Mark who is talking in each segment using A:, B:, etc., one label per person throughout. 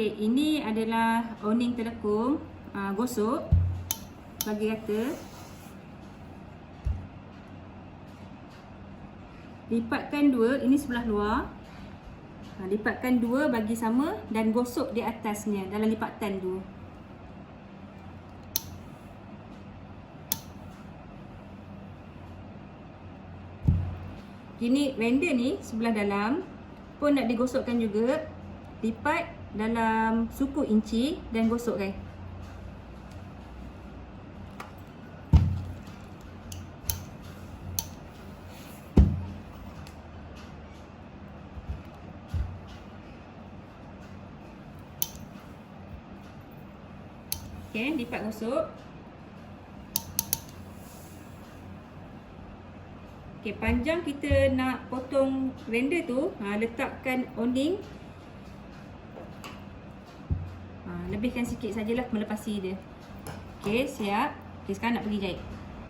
A: Ini adalah owning telekung gosok bagi rata. Lipatkan dua, ini sebelah luar. Lipatkan dua bagi sama dan gosok di atasnya dalam lipatan tu. Kini render ni sebelah dalam pun nak digosokkan juga. Lipat dalam suku inci dan gosokkan. Okey, lipat gosok. Okey, panjang kita nak potong render tu, letakkan owning. Lebihkan sikit sajalah melepasi dia. Okey, siap. Okey, sekarang nak pergi jahit.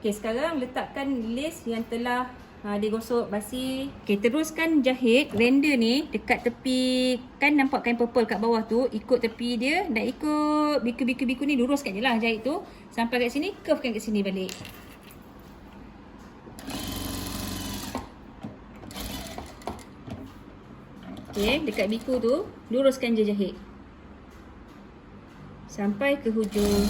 A: Okey, sekarang letakkan lace yang telah digosok basi. Okey, teruskan jahit render ni dekat tepi. Kan nampak kain purple kat bawah tu, ikut tepi dia dan ikut biku-biku ni, luruskan je lah jahit tu sampai kat sini, curvekan kat sini balik. Okey, dekat biku tu luruskan je jahit sampai ke hujung.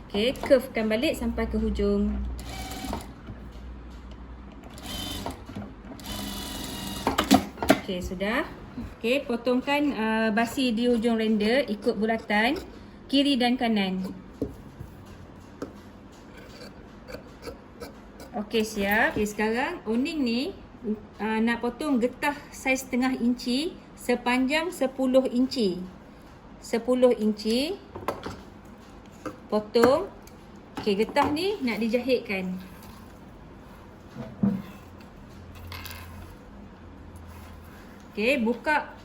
A: Okey, curvekan balik sampai ke hujung. Okey, sudah. Okey, potongkan basi di hujung render ikut bulatan kiri dan kanan. Okey, siap. Okey, sekarang owning ni nak potong getah saiz setengah inci sepanjang 10 inci. 10 inci. Potong. Okey, getah ni nak dijahitkan. Okey, buka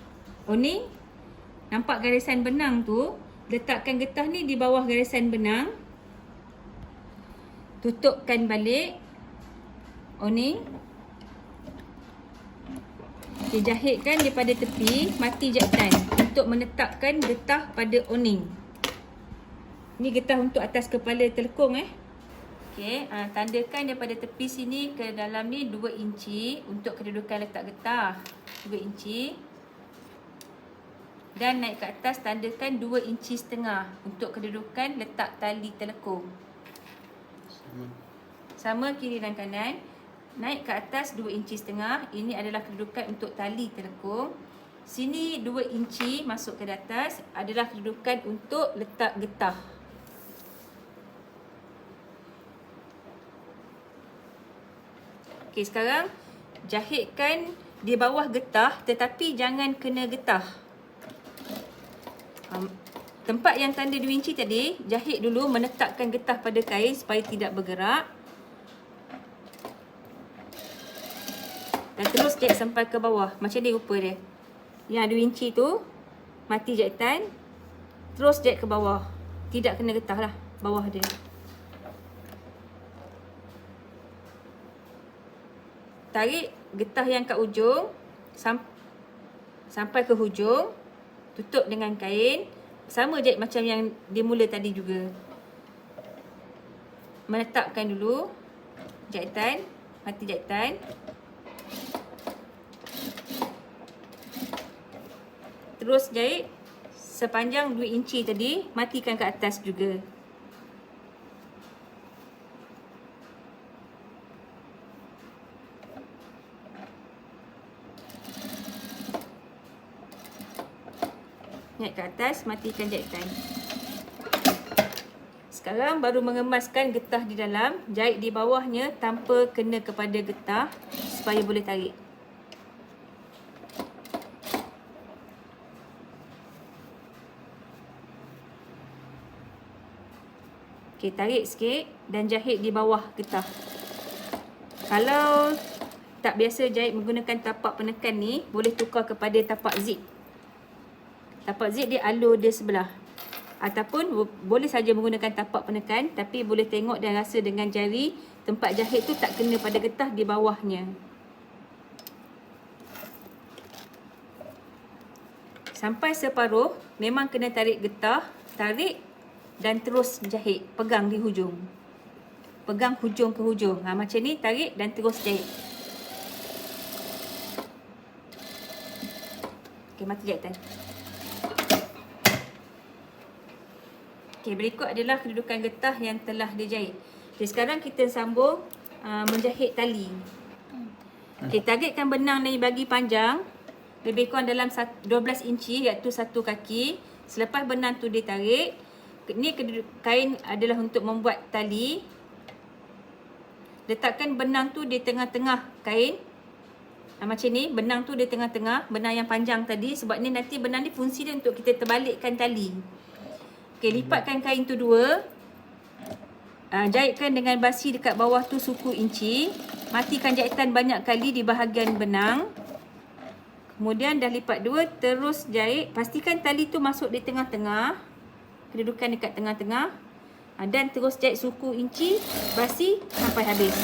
A: owning. Nampak garisan benang tu? Letakkan getah ni di bawah garisan benang. Tutupkan balik owning. Dijahitkan daripada tepi, mati jahitan untuk menetapkan getah pada owning. Ni getah untuk atas kepala telekung Okey, tandakan daripada tepi sini ke dalam ni 2 inci untuk kedudukan letak getah. 2 inci. Dan naik ke atas tandakan 2 inci setengah untuk kedudukan letak tali telekung. Sama kiri dan kanan. Naik ke atas 2 inci setengah. Ini adalah kedudukan untuk tali telekung. Sini 2 inci masuk ke atas adalah kedudukan untuk letak getah. Okey, sekarang jahitkan di bawah getah tetapi jangan kena getah. Tempat yang tanda 2 inci tadi, jahit dulu menetapkan getah pada kain supaya tidak bergerak. Dan terus jahit sampai ke bawah. Macam ni rupa dia. Yang 2 inci tu, mati jahitan. Terus jahit ke bawah. Tidak kena getah lah bawah dia. Tarik getah yang kat ujung sampai ke hujung. Tutup dengan kain. Sama jahit macam yang dia mula tadi juga. Menetapkan dulu jahitan. Mati jahitan. Terus jahit sepanjang 2 inci tadi, matikan ke atas juga. Naik ke atas, matikan jahitan. Sekarang baru mengemaskan getah di dalam, jahit di bawahnya tanpa kena kepada getah supaya boleh tarik. Okey, tarik sikit dan jahit di bawah getah. Kalau tak biasa jahit menggunakan tapak penekan ni, boleh tukar kepada tapak zip. Tapak zip dia alur dia sebelah. Ataupun boleh saja menggunakan tapak penekan, tapi boleh tengok dan rasa dengan jari tempat jahit tu tak kena pada getah di bawahnya. Sampai separuh, memang kena tarik getah, tarik dan terus jahit. Pegang di hujung. Pegang hujung ke hujung. Macam ni, tarik dan terus jahit. Okey, mati jahitan. Okey, berikut adalah kedudukan getah yang telah dijahit. Okey, sekarang kita sambung menjahit tali. Okey, targetkan benang ni bagi panjang lebih kurang dalam 12 inci, iaitu satu kaki. Selepas benang tu ditarik, ni kain adalah untuk membuat tali. Letakkan benang tu di tengah-tengah kain. Macam ni, benang tu di tengah-tengah, benang yang panjang tadi. Sebab ni nanti benang ni fungsi dia untuk kita terbalikkan tali. Okey, lipatkan kain tu dua. Jahitkan dengan basi dekat bawah tu suku inci. Matikan jahitan banyak kali di bahagian benang. Kemudian dah lipat dua, terus jahit. Pastikan tali tu masuk di tengah-tengah. Kedudukan dekat tengah-tengah. Dan terus jahit suku inci, basi sampai habis.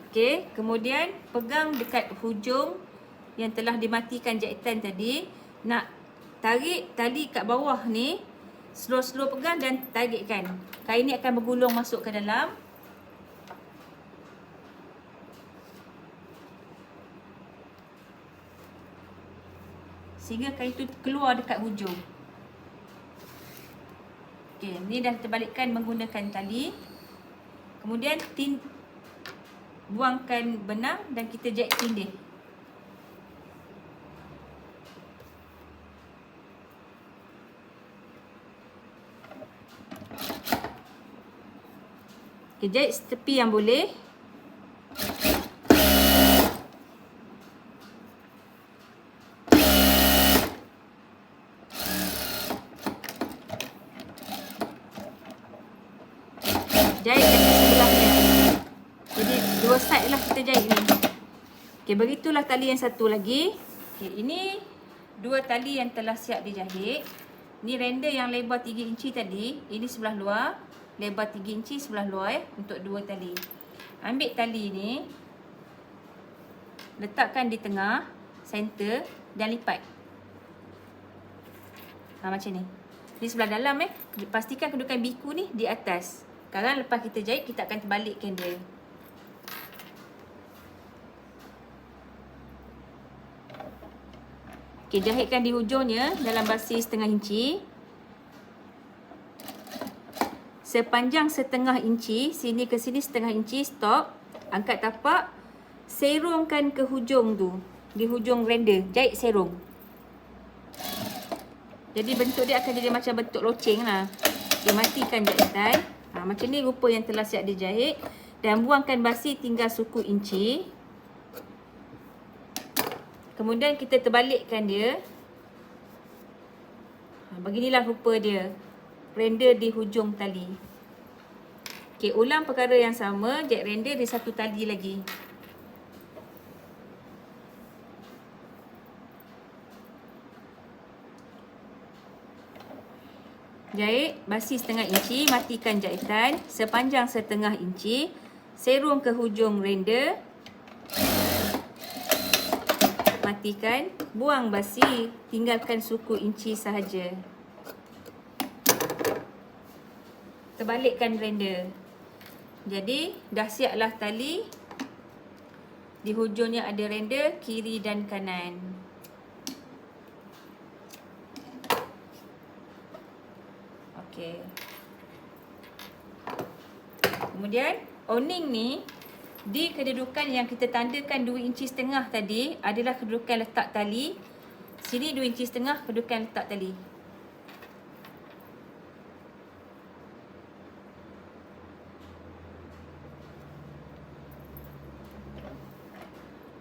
A: Okey, kemudian pegang dekat hujung yang telah dimatikan jahitan tadi. Nak tarik tali kat bawah ni, slow-slow pegang dan tarikkan. Kain ni akan bergulung masuk ke dalam. Sehingga kain tu keluar dekat hujung. Okey, ni dah terbalikkan menggunakan tali. Kemudian buangkan benang dan kita jahit tindih. Okay, jahit tepi yang boleh. Jahit dari sebelahnya. Jadi dua side lah kita jahit ni. Okey, begitulah tali yang satu lagi. Okey, ini dua tali yang telah siap dijahit. Ni render yang lebar 3 inci tadi. Ini sebelah luar. Lebar 3 inci sebelah luar untuk dua tali. Ambil tali ni. Letakkan di tengah. Center. Dan lipat. Macam ni. Ni sebelah dalam Pastikan kedudukan biku ni di atas. Sekarang lepas kita jahit, kita akan terbalikkan dia. Okey, jahitkan di hujungnya dalam basi setengah inci. Sepanjang setengah inci, sini ke sini setengah inci, stop. Angkat tapak, serongkan ke hujung tu. Di hujung render, jahit serong. Jadi bentuk dia akan jadi macam bentuk loceng lah. Okay, matikan jahitan. Macam ni rupa yang telah siap dijahit. Dan buangkan basi tinggal suku inci. Kemudian kita terbalikkan dia. Beginilah rupa dia. Render di hujung tali. Okey, ulang perkara yang sama. Jahit render di satu tali lagi. Jahit basi setengah inci. Matikan jahitan. Sepanjang setengah inci. Serong ke hujung render. Matikan, buang basi, tinggalkan suku inci sahaja. Terbalikkan render. Jadi dah siaplah tali. Di hujungnya ada render kiri dan kanan. Okey. Kemudian owning ni di kedudukan yang kita tandakan 2 inci setengah tadi adalah kedudukan letak tali. Sini 2 inci setengah kedudukan letak tali.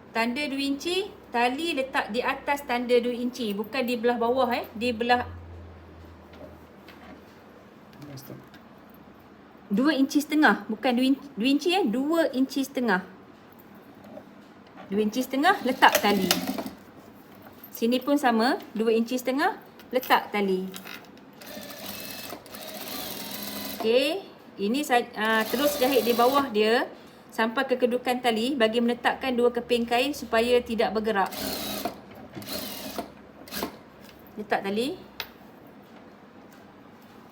A: Tanda 2 inci, tali letak di atas tanda 2 inci. Bukan di belah bawah di belah 2 inci setengah. Bukan 2 inci 2 inci setengah. 2 inci setengah letak tali. Sini pun sama. 2 inci setengah letak tali. Okey, ini terus jahit di bawah dia sampai ke kedudukan tali bagi meletakkan dua keping kain supaya tidak bergerak. Letak tali.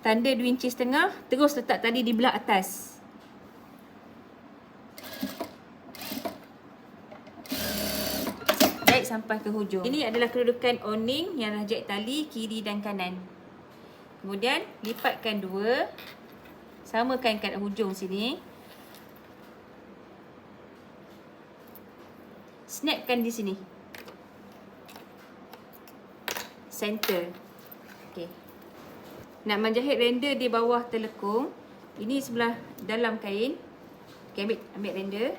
A: Tanda 2,5 inci, terus letak tali di belah atas. Jahit sampai ke hujung. Ini adalah kedudukan awning yang dah jahit tali kiri dan kanan. Kemudian lipatkan dua. Samakan kat hujung sini. Snapkan di sini. Center. Okey. Nak menjahit render di bawah telekung. Ini sebelah dalam kain. Okey, ambil render.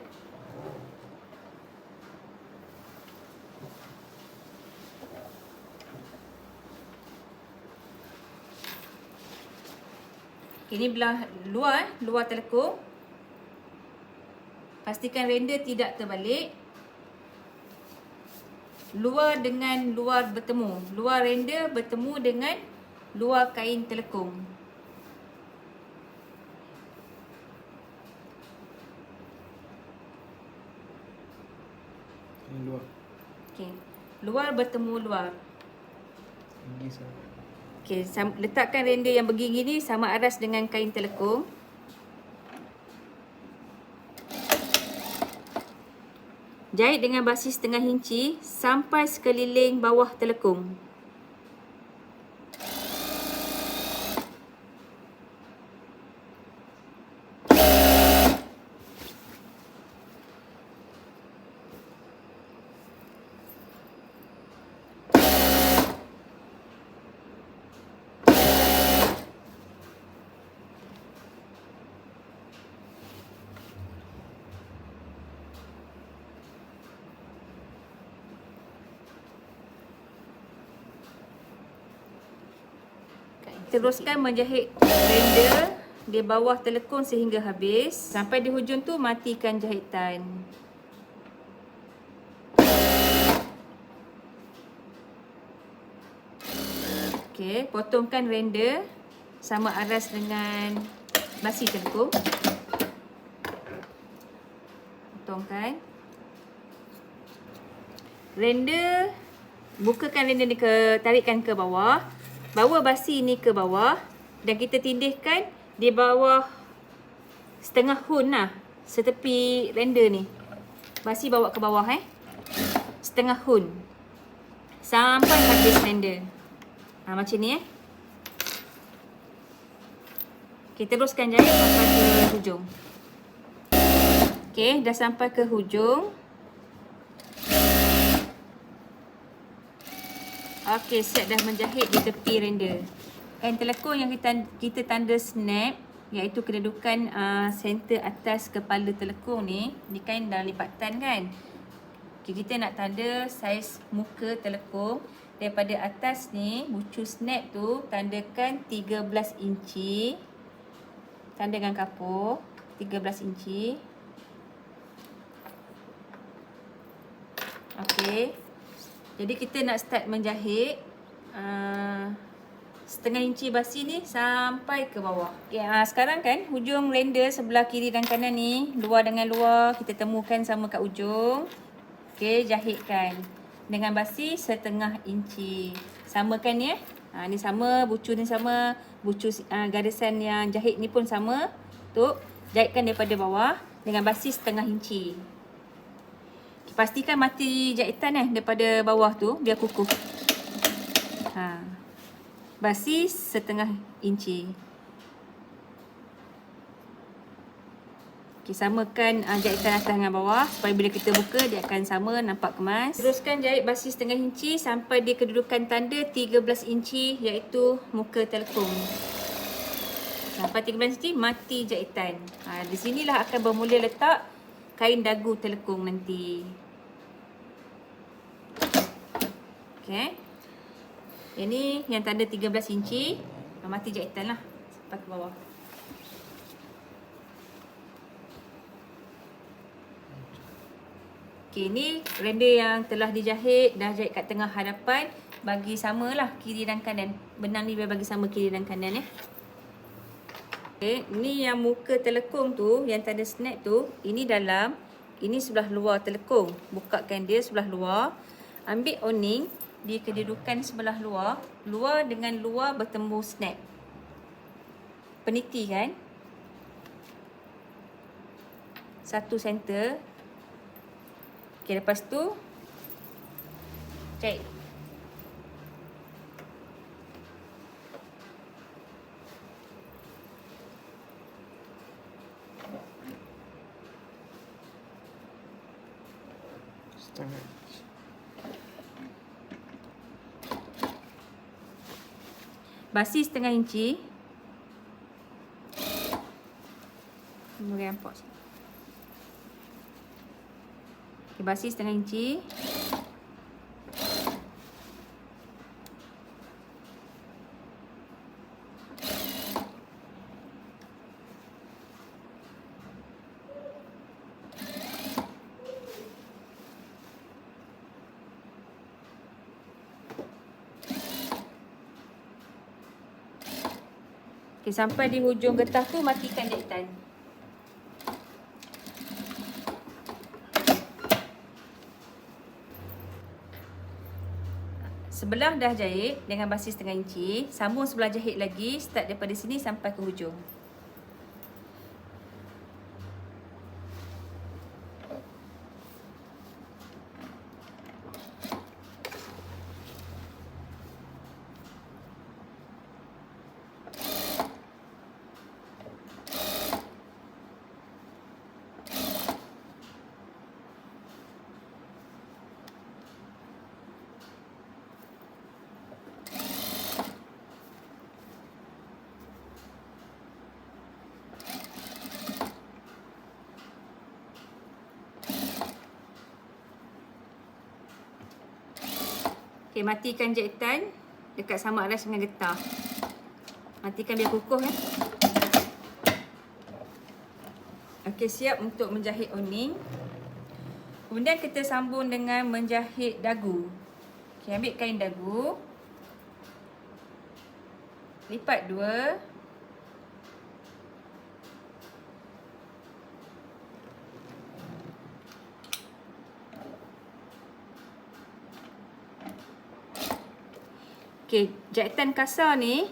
A: Ini belah luar telekung. Pastikan render tidak terbalik. Luar dengan luar bertemu. Luar render bertemu dengan luar kain telekung.
B: Ini luar.
A: Okey. Luar bertemu luar.
B: Ini sama.
A: Okey, letakkan render yang begini sama aras dengan kain telekung. Jahit dengan basis setengah inci sampai sekeliling bawah telekung. Teruskan menjahit render di bawah telekung sehingga habis. Sampai di hujung tu matikan jahitan. Okey, potongkan render sama aras dengan basi telekung. Potongkan. Render, bukakan render ni tarikkan ke bawah. Bawa basi ni ke bawah dan kita tindihkan di bawah setengah hun lah, setepi render ni. Basi bawa ke bawah setengah hun sampai habis render. Macam ni Kita teruskan jahit sampai ke hujung. Okey, dah sampai ke hujung. Okey, siap dah menjahit di tepi render. Kain telekung yang kita tanda snap, iaitu kedudukan center atas kepala telekung ni. Ni kain dah lipatan kan. Okay, kita nak tanda saiz muka telekung. Daripada atas ni, bucu snap tu tandakan 13 inci. Tanda dengan kapur 13 inci. Okey. Jadi kita nak start menjahit setengah inci basi ni sampai ke bawah. Okay, sekarang kan hujung render sebelah kiri dan kanan ni, luar dengan luar kita temukan sama kat ujung. Okey, jahitkan dengan basi setengah inci. Samakan ni ni sama, bucu ni sama, bucu garisan yang jahit ni pun sama. Tu jahitkan daripada bawah dengan basi setengah inci. Pastikan mati jahitan daripada bawah tu biar kukuh. Basi setengah inci. Okay, samakan jahitan atas dengan bawah supaya bila kita buka dia akan sama, nampak kemas. Teruskan jahit basi setengah inci sampai di kedudukan tanda 13 inci iaitu muka telekung. Sampai 13 inci mati jahitan. Di sinilah akan bermula letak kain dagu telekung nanti. Okey. Ini yang tanda 13 inci. Mati jahitan lah sampai ke bawah. Okey, ni render yang telah dijahit. Dah jahit kat tengah hadapan. Bagi samalah kiri dan kanan. Benang ni biar bagi sama kiri dan kanan . Okay, ni yang muka telekung tu, yang tanda snap tu, ini dalam, ini sebelah luar telekung. Bukakan dia sebelah luar. Ambil oning di kedudukan sebelah luar. Luar dengan luar bertemu snap. Peniti kan? Satu center. Okay, lepas tu jahit.
B: Setengah.
A: Basi setengah inci. Bagi nampak sikit. Okay, basi setengah inci. Okay, sampai di hujung getah tu matikan jahitan. Sebelah dah jahit dengan basi setengah inci, sambung sebelah jahit lagi, start daripada sini sampai ke hujung. Okay, matikan jahitan dekat sama aras dengan getah. Matikan biar kukuh Okay, siap untuk menjahit oning. Kemudian kita sambung dengan menjahit dagu. Okay, ambil kain dagu. Lipat dua. Okay, jahitan kasar ni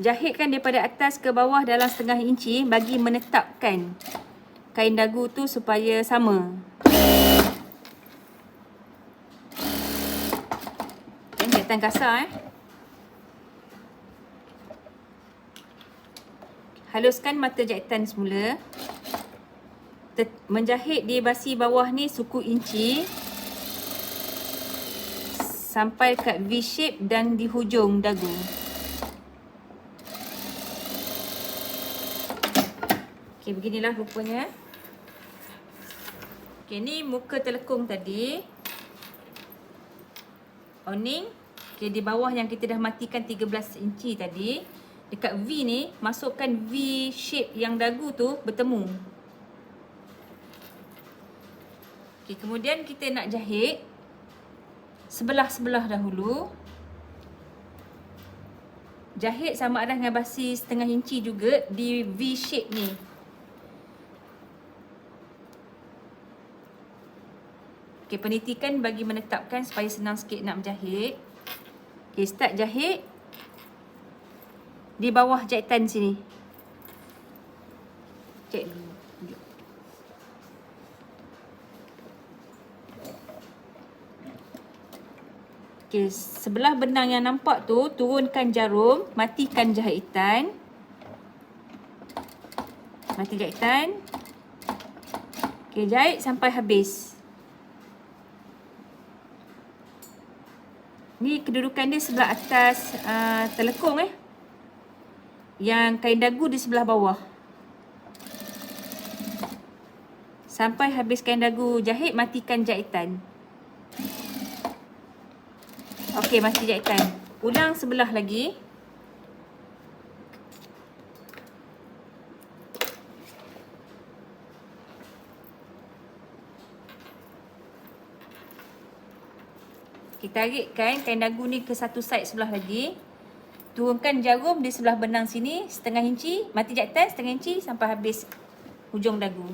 A: jahitkan daripada atas ke bawah dalam setengah inci bagi menetapkan kain dagu tu supaya sama. Okay, jahitan kasar Haluskan mata jahitan semula. Menjahit di basi bawah ni suku inci sampai kat V shape dan di hujung dagu. Okay, beginilah rupanya. Okay, ni muka telekung tadi. Oning. Okay, di bawah yang kita dah matikan 13 inci tadi. Dekat V ni, masukkan V shape yang dagu tu bertemu. Okay, kemudian kita nak jahit sebelah-sebelah dahulu. Jahit sama ada dengan basi setengah inci juga di V shape ni. Okay, penitikan bagi menetapkan supaya senang sikit nak menjahit. Okay, start jahit di bawah jahitan sini. Cek dulu. Okay, sebelah benang yang nampak tu, turunkan jarum, matikan jahitan. Mati jahitan. Okay, jahit sampai habis. Ni kedudukan dia sebelah atas telekung Yang kain dagu di sebelah bawah. Sampai habis kain dagu jahit, matikan jahitan. Okey, mati jahitan. Ulang sebelah lagi. Kita tarikkan kain dagu ni ke satu side sebelah lagi. Turunkan jarum di sebelah benang sini setengah inci, mati jahitan setengah inci sampai habis hujung dagu.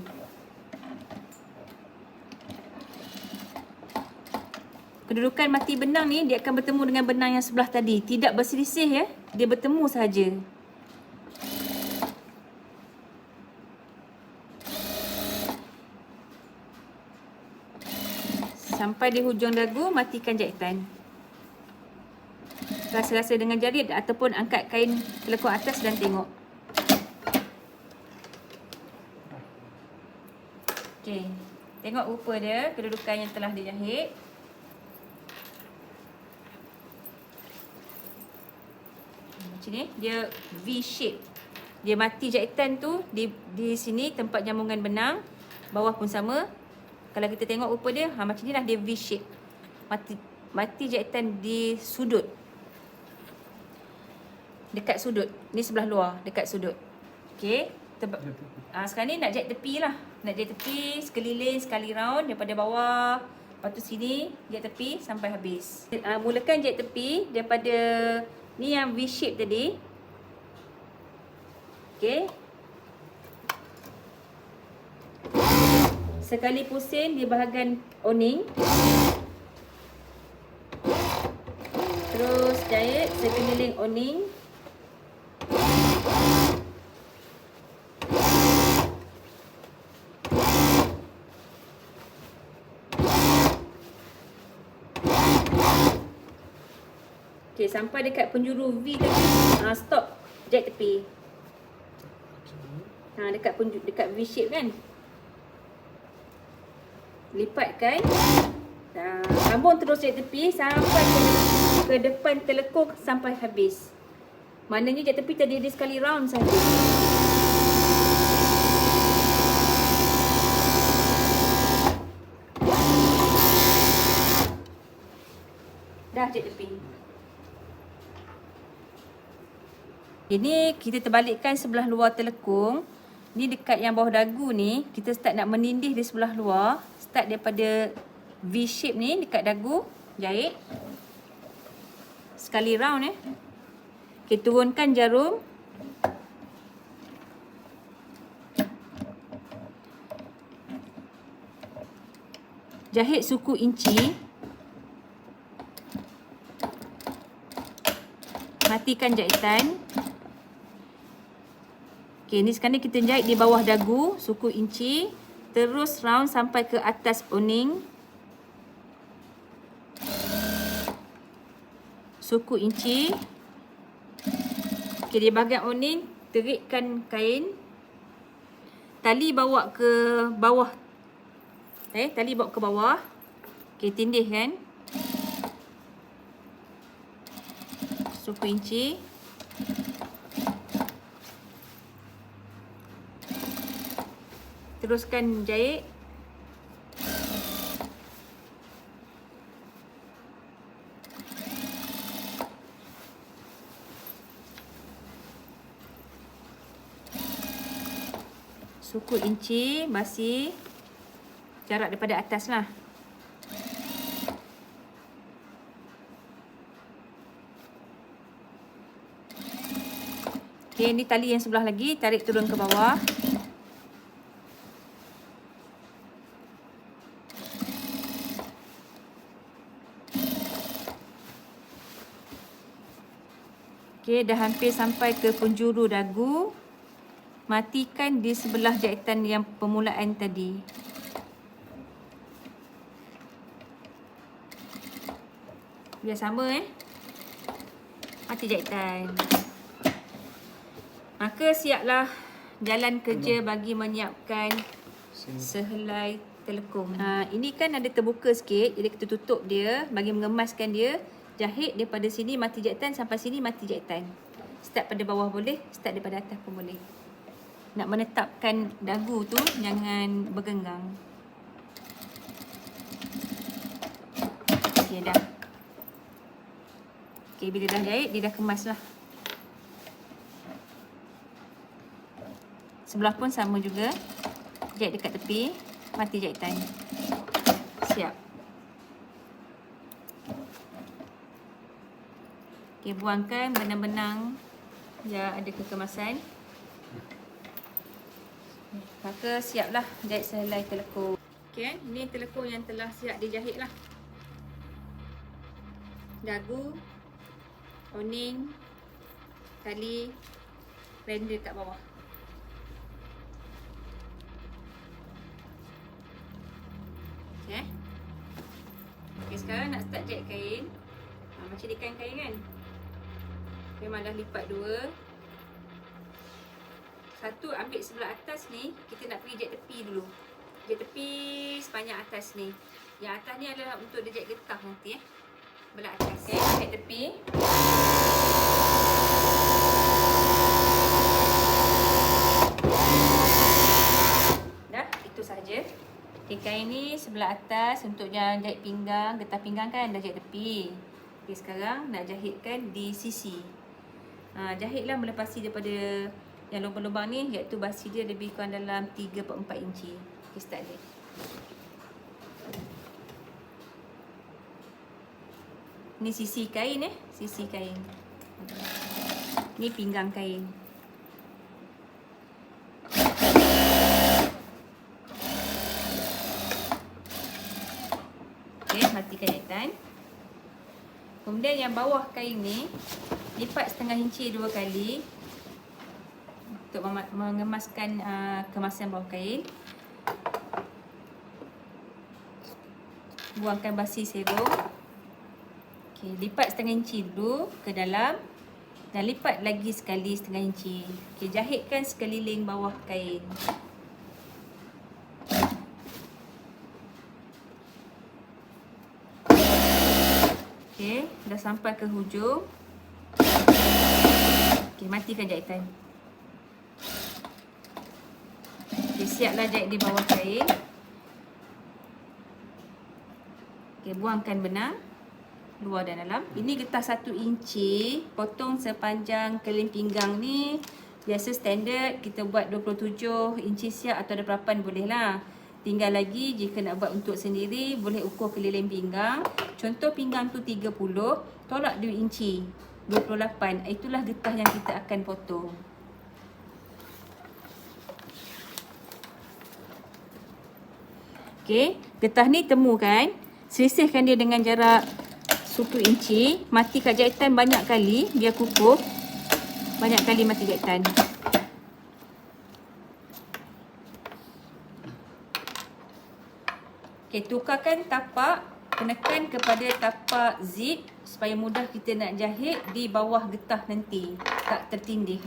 A: Kedudukan mati benang ni dia akan bertemu dengan benang yang sebelah tadi, tidak berselisih ya. Dia bertemu sahaja. Sampai di hujung dagu, matikan jahitan. Rasa-rasa dengan jari ataupun angkat kain telekung atas dan tengok. Okey, tengok rupa dia, kedudukan yang telah dijahit. Macam ni, dia V shape. Dia mati jahitan tu di sini tempat jambungan benang, bawah pun sama. Kalau kita tengok rupa dia, macam ni lah dia V shape. Mati jahitan di sudut. Dekat sudut. Ni sebelah luar, dekat sudut. Okey. Sekarang ni nak jahit tepi lah. Nak jahit tepi, sekeliling, sekali round daripada bawah. Lepas tu sini, jahit tepi sampai habis. Mulakan jahit tepi daripada ni yang V shape tadi. Okey. Sekali pusing di bahagian oning. Terus jahit sekeliling oning. Okey, sampai dekat penjuru V tadi. Stop. Jahit tepi. Dekat V shape kan. Lipatkan. Sambung terus jahit tepi sampai ke depan telekung sampai habis. Maknanya jahit tepi tadi dia sekali round saja. Dah jahit tepi. Ini kita terbalikkan sebelah luar telekung. Ni dekat yang bawah dagu ni, kita start nak menindih di sebelah luar. Start daripada V shape ni dekat dagu, jahit. Sekali round Kita turunkan jarum. Jahit suku inci. Matikan jahitan. Okey, ni sekarang ni kita jahit di bawah dagu, suku inci, terus round sampai ke atas oning. Suku inci. Okey, di bahagian oning, terikkan kain. Tali bawa ke bawah. Tali bawa ke bawah. Okey, tindihkan. Suku inci. Teruskan jahit. Suku inci, basi. Jarak daripada atas lah. Okey, ni tali yang sebelah lagi. Tarik turun ke bawah. Okey, dah hampir sampai ke penjuru dagu. Matikan di sebelah jahitan yang permulaan tadi. Biar sama mati jahitan. Maka siaplah jalan kerja bagi menyiapkan sehelai telekung. Ini kan ada terbuka sikit, jadi kita tutup dia bagi mengemaskan dia. Jahit daripada sini mati jahitan sampai sini mati jahitan. Start pada bawah boleh, start daripada atas pun boleh. Nak menetapkan dagu tu jangan bergenggang. Okey, dah. Okey, bila dah jahit, dia dah kemas lah. Sebelah pun sama juga. Jahit dekat tepi, mati jahitan. Siap. Okey, Okey, buangkan benang-benang yang ada kekemasan. Maka siaplah jahit sehelai telekung. Okey, ini telekung yang telah siap dijahit lah. Dagu, oning, tali, render kat bawah. Okey. Okey, sekarang nak start jahit kain. Macam ni kain kan. Memang dah lipat dua. Satu ambil sebelah atas ni, kita nak pergi jahit tepi dulu. Jahit tepi sepanjang atas ni. Yang atas ni adalah untuk dia jahit getah nanti belah atas. Okey, jahit tepi. Dah, itu saja. Okey, kain ni sebelah atas untuk jahit pinggang, getah pinggang kan dah jahit tepi. Okey, sekarang nak jahitkan di sisi. Jahitlah melepasi daripada yang lubang-lubang ni, iaitu basi dia lebih kurang dalam 3/4 inci. Okey, start dia. Ni sisi kain sisi kain. Ni pinggang kain. Okey, matikan jahitan. Kemudian yang bawah kain ni lipat setengah inci 2 kali untuk mengemaskan kemasan bawah kain. Buangkan basi serong. Okey, lipat setengah inci dulu ke dalam dan lipat lagi sekali setengah inci. Okey, jahitkan sekeliling bawah kain. Okey, dah sampai ke hujung. Okey, matikan jahitan. Okey, siaplah jahit di bawah kain. Okey, buangkan benang luar dan dalam. Ini getah 1 inci, potong sepanjang keliling pinggang ni. Biasa standard kita buat 27 inci siap atau ada perapan boleh lah. Tinggal lagi jika nak buat untuk sendiri, boleh ukur keliling pinggang. Contoh pinggang tu 30, tolak 2 inci, 28. Itulah getah yang kita akan potong. Okey, getah ni temu kan? Selisihkan dia dengan jarak 1 inci. Matikan jahitan banyak kali biar kukuh. Banyak kali mati jahitan. Okey, tukarkan tapak, kenakan kepada tapak zip supaya mudah kita nak jahit di bawah getah nanti, tak tertindih.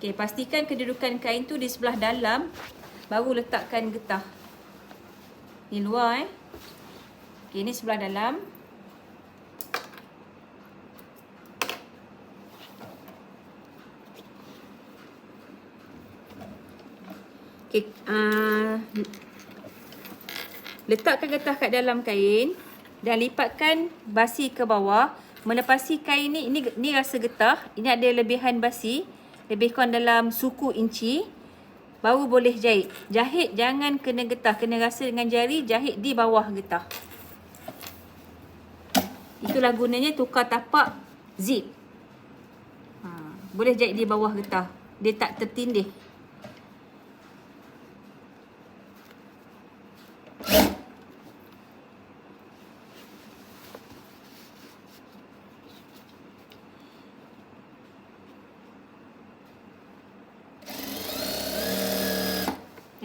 A: Okey, pastikan kedudukan kain tu di sebelah dalam, baru letakkan getah. Ni luar Okey, ni sebelah dalam. Okey, letakkan getah kat dalam kain dan lipatkan basi ke bawah. Melepasi kain ni, ini rasa getah, ini ada lebihan basi, lebih kurang dalam suku inci, baru boleh jahit. Jahit jangan kena getah, kena rasa dengan jari, jahit di bawah getah. Itulah gunanya tukar tapak zip. Boleh jahit di bawah getah, dia tak tertindih.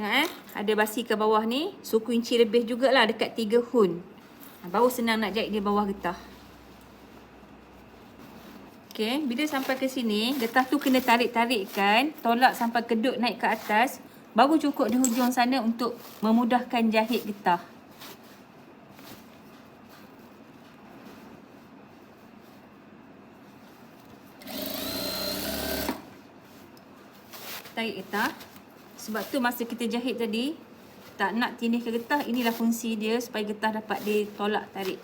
A: Tengok ada basi ke bawah ni, suku inci lebih jugalah, dekat 3 hun. Baru senang nak jahit di bawah getah. Okey, bila sampai ke sini, getah tu kena tarik-tarikkan, tolak sampai kedut naik ke atas, baru cukup di hujung sana untuk memudahkan jahit getah. Tarik getah. Sebab tu masa kita jahit tadi, tak nak tindih ke getah, inilah fungsi dia supaya getah dapat ditolak tarik.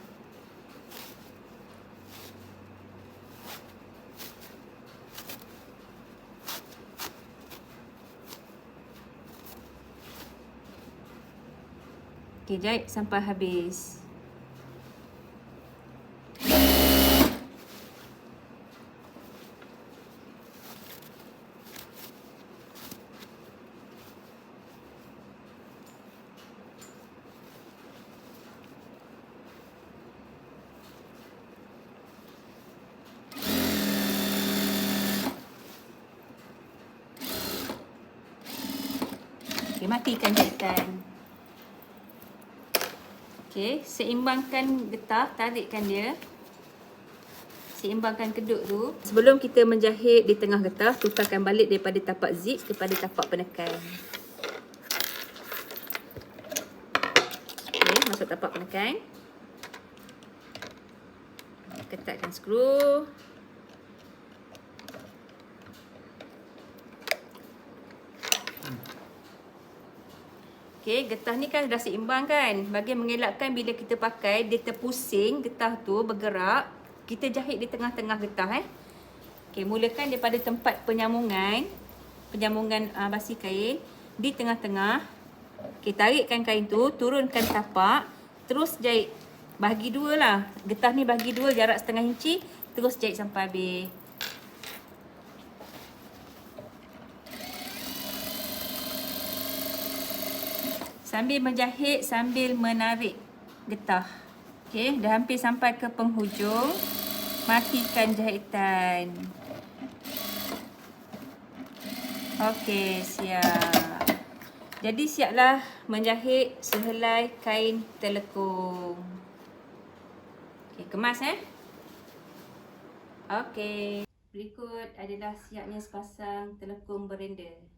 A: Okey, jahit sampai habis. Okey, matikan jahitan. Okey, seimbangkan getah, tarikkan dia. Seimbangkan kedut tu. Sebelum kita menjahit di tengah getah, tukarkan balik daripada tapak zip kepada tapak penekan. Okey, masuk tapak penekan. Ketatkan skru. Okey, getah ni kan dah seimbang kan. Bagi mengelakkan bila kita pakai, dia terpusing, getah tu bergerak. Kita jahit di tengah-tengah getah Okey, mulakan daripada tempat penyamungan basi kain di tengah-tengah. Okey, tarikkan kain tu, turunkan tapak, terus jahit. Bahagi dua lah. Getah ni bahagi dua, jarak setengah inci, terus jahit sampai habis. Sambil menjahit, sambil menarik getah. Okey, dah hampir sampai ke penghujung. Matikan jahitan. Okey, siap. Jadi siaplah menjahit sehelai kain telekung. Okey, kemas Okey. Berikut adalah siapnya sepasang telekung berenda.